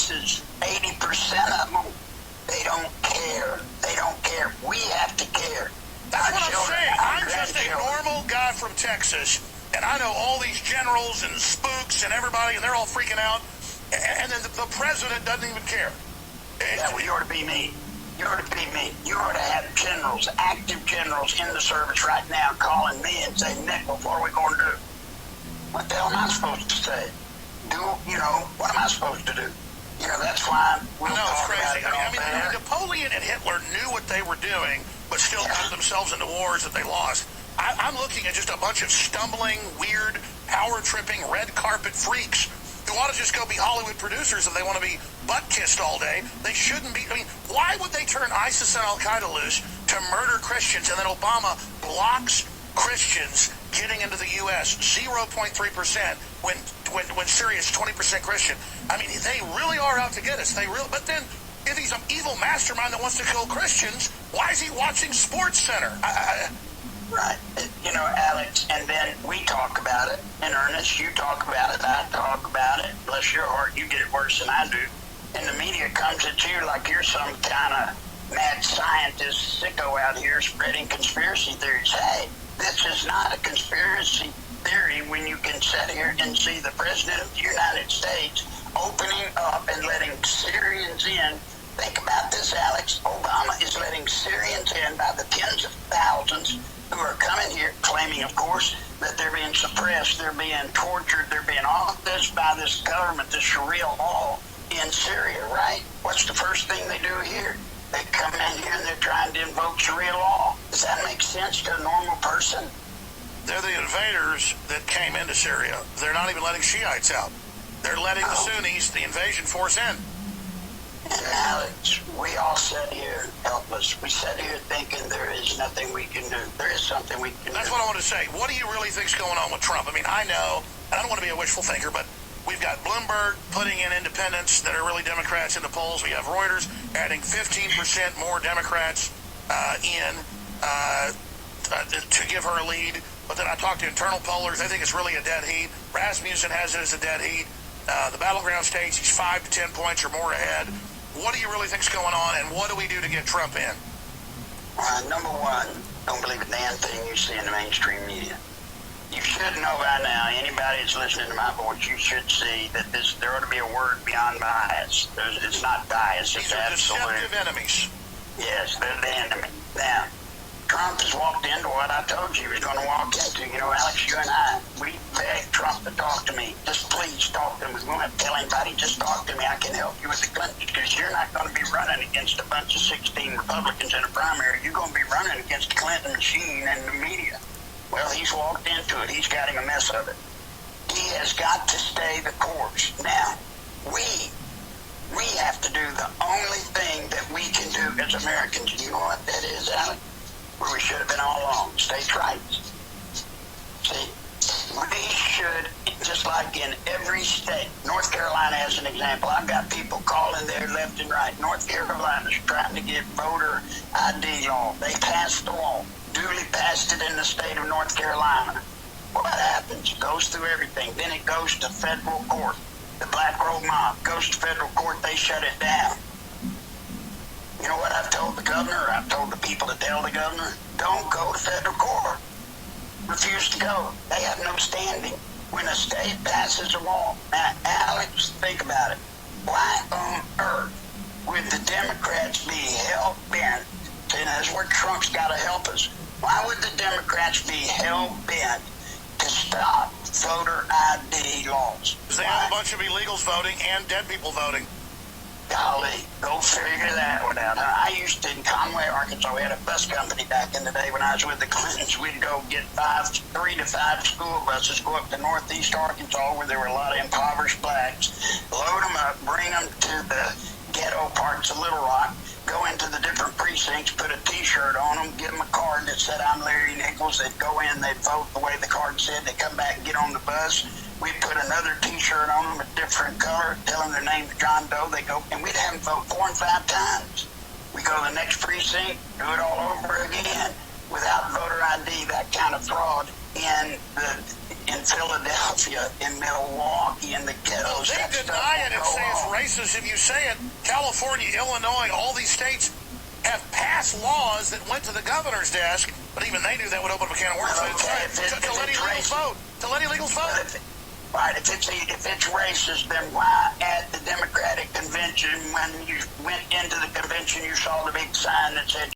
Texas, 80% of them, they don't care. They don't care. We have to care. That's what I'm saying. I'm just a normal guy from Texas, and I know all these generals and spooks and everybody, and they're all freaking out, and then the president doesn't even care. Yeah, well, you ought to be me. You ought to be me. You ought to have generals, active generals in the service right now calling me and saying, Nick, what are we going to do? What the hell am I supposed to say? What am I supposed to do? That's why we'll it's crazy. I mean, Napoleon and Hitler knew what they were doing, but still put themselves into wars that they lost. I'm looking at just a bunch of stumbling, weird, power-tripping, red carpet freaks who ought to just go be Hollywood producers if they want to be butt-kissed all day. They shouldn't be. I mean, why would they turn ISIS and Al-Qaeda loose to murder Christians, and then Obama blocks Christians getting into the U.S. 0.3% when Syria is 20% Christian? I mean, they really are out to get us. But then, if he's an evil mastermind that wants to kill Christians, why is he watching Sports Center? Right. Alex, and then we talk about it in earnest. You talk about it. I talk about it. Bless your heart, you get it worse than I do. And the media comes at you like you're some kind of mad scientist sicko out here spreading conspiracy theories. Hey, this is not a conspiracy theory when you can sit here and see the President of the United States opening up and letting Syrians in. Think about this, Alex. Obama is letting Syrians in by the tens of thousands who are coming here, claiming, of course, that they're being suppressed, they're being tortured, they're being all this by this government, this Sharia law in Syria, right? What's the first thing they do here? They come in here and they're trying to invoke Sharia law. Does that make sense to a normal person? They're the invaders that came into Syria. They're not even letting Shiites out. They're letting the Sunnis, the invasion force, in. And Alex, we all sit here helpless. We sit here thinking there is nothing we can do. There is something we can do. That's what I want to say. What do you really think's going on with Trump? I mean, I know, and I don't want to be a wishful thinker, but we've got Bloomberg putting in independents that are really Democrats in the polls. We have Reuters adding 15% more Democrats to give her a lead. But then I talked to internal pollers. They think it's really a dead heat. Rasmussen has it as a dead heat. The battleground states, he's 5 to 10 points or more ahead. What do you really think's going on, and what do we do to get Trump in? Number one, don't believe a damn thing you see in the mainstream media. You should know by now, anybody that's listening to my voice, you should see that there ought to be a word beyond bias. It's not bias, it's absolute. These are deceptive enemies. Yes, they're the enemy. Now, Trump has walked into what I told you he was going to walk into. Alex, you and I, we begged Trump to talk to me. Just please talk to me. We won't have to tell anybody. Just talk to me. I can help you with the Clintons because you're not going to be running against a bunch of 16 Republicans in a primary. You're going to be running against the Clinton machine and the media. Well, he's walked into it. He's got him a mess of it. He has got to stay the course. Now, we have to do the only thing that we can do as Americans. You know what that is, Alex? Where we should have been all along, states' rights. See, we should, just like in every state, North Carolina as an example, I've got people calling there left and right. North Carolina's trying to get voter ID law. They passed the law, duly passed it in the state of North Carolina. What happens? It goes through everything. Then it goes to federal court. The Black Robe Mob goes to federal court, they shut it down. You know what I've told the governor? I've told the people to tell the governor, don't go to federal court. Refuse to go. They have no standing when a state passes a law. Now, Alex, think about it. Why on earth would the Democrats be hell-bent? And that's where Trump's got to help us. Why would the Democrats be hell-bent to stop voter ID laws? Because they have a bunch of illegals voting and dead people voting. Golly, go figure that one out. I used to, in Conway, Arkansas, we had a bus company back in the day when I was with the Clintons. We'd go get 3 to 5 school buses, go up to northeast Arkansas where there were a lot of impoverished blacks, load them up, bring them to the ghetto parts of Little Rock, go into the different precincts, put a T-shirt on them, give them a card that said, I'm Larry Nichols. They'd go in, they'd vote the way the card said. They'd come back and get on the bus. We'd put another T-shirt on them, a different color, tell them their name is John Doe. They go, and we'd have them vote 4 and 5 times. We go to the next precinct, do it all over again without voter ID, that kind of fraud in Philadelphia, in Milwaukee, in the ghettos. They deny it and say it's racist if you say it. California, Illinois, all these states have passed laws that went to the governor's desk, but even they knew that would open up a can of worms. To let illegals vote. To let illegals vote. Right, if it's racist, then why at the Democratic convention, when you went into the convention, you saw the big sign that said